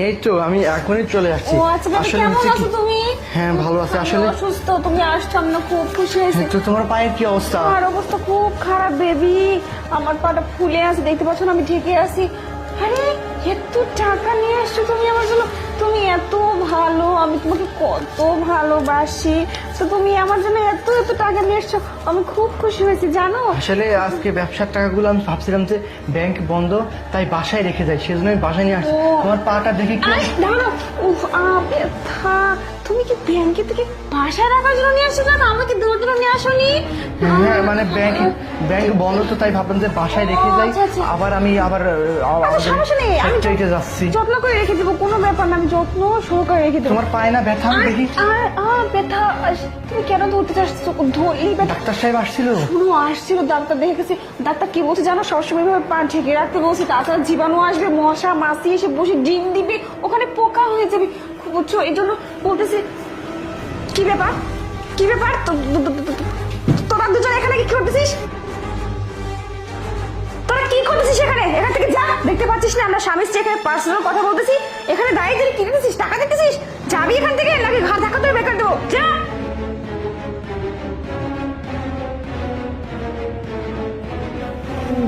এই তো আমি এখনই চলে আসছি। ও আচ্ছা, কেমন আছো তুমি? হ্যাঁ ভালো আছি আসলে। অসুস্থ, তুমি আসছো আমি না খুব খুশি হয়েছি। তো তোমার পায়ের কি অবস্থা? আমার অবস্থা খুব খারাপ বেবি, আমার পাটা ফুলে আছে, দেখতে পাচ্ছ না আমি ঢেকে আছি। আরে এত টাকা নিয়ে আসছো তুমি আমার জন্য, তুমি এত ভালো, আমি তোমাকে কত ভালোবাসি, তো তুমি আমার জন্য এত এত টাকা নিয়ে এসছো, আমি খুব খুশি হয়েছি জানো। আসলে আজকে ব্যবসার টাকাগুলো আমি ভাবছিলাম যে ব্যাংক বন্ধ, তাই বাসায় রেখে যাই, সেজন্য আমি বাসায় নিয়ে আসছি। তোমার পাটা দেখি কি দাঁড়াও, উফ ব্যথা। তুমি কি ব্যাংকে থেকে বাসায় রাখার জন্য নিয়ে আসছো? জানো আমাকে দেওয়ার জন্য নিয়ে আসোনি? হ্যাঁ মানে ব্যাংক বন্ধ, তো তাই ভাবলাম যে বাসায় রেখে যাই। আবার আমি সমস্যা নেই, আমি ফ্যাক্টরিতে যাচ্ছি। যত্ন করে রেখে দেবো, কোনো ব্যাপার না, আমি যত্ন সহকারে রেখে দেবো। তোমার পায়ে না ব্যথা? আমি দেখি। ব্যথা, তুমি কেন ধরতে চাচ্ছ? ধরলেই ব্যথা। ডাক্তার সাহেব আসছিল? শুনো, আসছিল, ডাক্তার দেখেছি। ডাক্তার কি বলছে জানো, সবসময় ভাবে পা ঢেকে রাখতে বলছি, তাছাড়া জীবাণু আসবে, মশা মাছি এসে বসে ডিম দিবে, ওখানে পোকা হয়ে যাবে, বুঝছো? এই জন্য বলতেছি। কি ব্যাপার, কি ব্যাপার? তোরা দুজন এখানে কি করতেছিস? তোরা কি করতেছিস এখানে? এখান থেকে যা, দেখতে পাচ্ছিস না আমরা স্বামী স্ত্রী এখানে পার্সোনাল কথা বলতেছি, এখানে দাঁড়িয়ে দাঁড়িয়ে কি দেখতেছিস? টাকা দেখতেছিস? যাবি এখান থেকে নাকি ঘাট ধাক্কা ধরে বেকার দেবো? যা।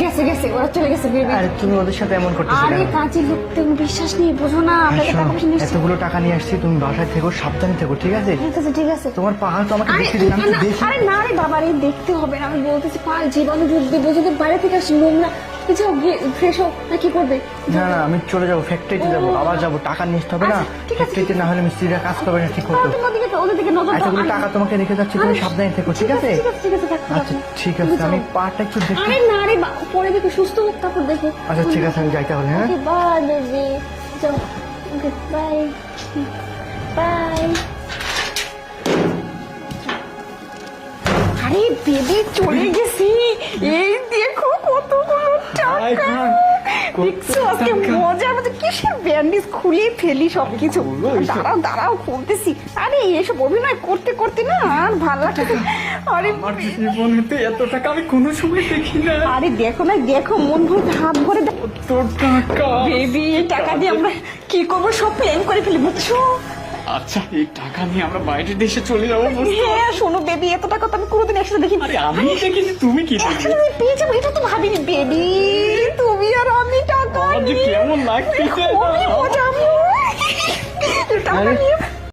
গেছে গেছে, ওরা চলে গেছে। আরে তুমি ওদের সাথে এমন করতেছো আরে কেন? কাজের লোক, তুমি বিশ্বাস নেই, বোঝো না, আপনাকে টাকা পয়সা নিয়ে এসেছি। এতগুলো টাকা নিয়ে আসছি, তুমি বাসায় থেকো, সাবধানে থেকো, ঠিক আছে? ঠিক আছে ঠিক আছে। তোমার পাহাড় তো আমাকে দেখতে দিন, আমি তো দেখি। আরে না রে বাবা রে, দেখতে হবে না, আমি বলতেছি পা জীবাণু ঢুকবে, বোঝো, বাইরে থেকে আসছি, নোংরা। যাও গিয়ে ফ্রেশ হোক, না কি করবে? না না আমি চলে যাবো, ফ্যাক্টরিতে যাবো, আবার যাবো, টাকা নিয়ে আসতে হবে না। ঠিক আছে, ফ্যাক্টরিতে না হলে মিস্ত্রিরা কাজ করবে না ঠিক মতো। ওদের দিকে নজর দাও। এতগুলো টাকা তোমাকে রেখে যাচ্ছি, তুমি সাবধানে থেকো, ঠিক আছে? ঠিক আছে থাকো, আচ্ছা ঠিক আছে, আমি পাটা একটু দেখি। আরে না রে পরে দেখো, সুস্থ হোক তারপর দেখো। আচ্ছা ঠিক আছে, আমি যাইতে হবে। হ্যাঁ বাই বেবি, যাও, ওকে বাই বাই। আরে বেবি চলে গেছি, এই দেখো কতগুলো টাকা। দেখছো আজকে মজা, আমাদের কিসের ব্যান্ডেজ খুলে ফেলি সবকিছু। দাঁড়াও দাঁড়াও খুলতেছি। আরে এসব অভিনয় করতে করতে না আর ভালো লাগছে। আরে আমার জীবনেতে এত টাকা আমি কোনো সময় দেখি না। আরে দেখো না, দেখো মন ভরে হাত ভরে দেখো। তোর টাকা বেবি এই টাকা দিয়ে আমরা কি করবো সব প্ল্যান করে ফেলি, বুঝছো? আচ্ছা, এই টাকা নিয়ে আমরা বাইরের দেশে চলে যাবো। হ্যাঁ শোনো বেবি, এত টাকা তো আমি কোনোদিন একসাথে দেখিনি। আরে আমি দেখেছি, তুমি কি দেখবে? একসাথে আমি পেয়ে যাবো এটা তো ভাবিনি বেবি, তুমি আর আমি টাকা আমার যে নিয়ে কেমন লাগতেছে। খুবই মজা। আমি টাকা নিয়ে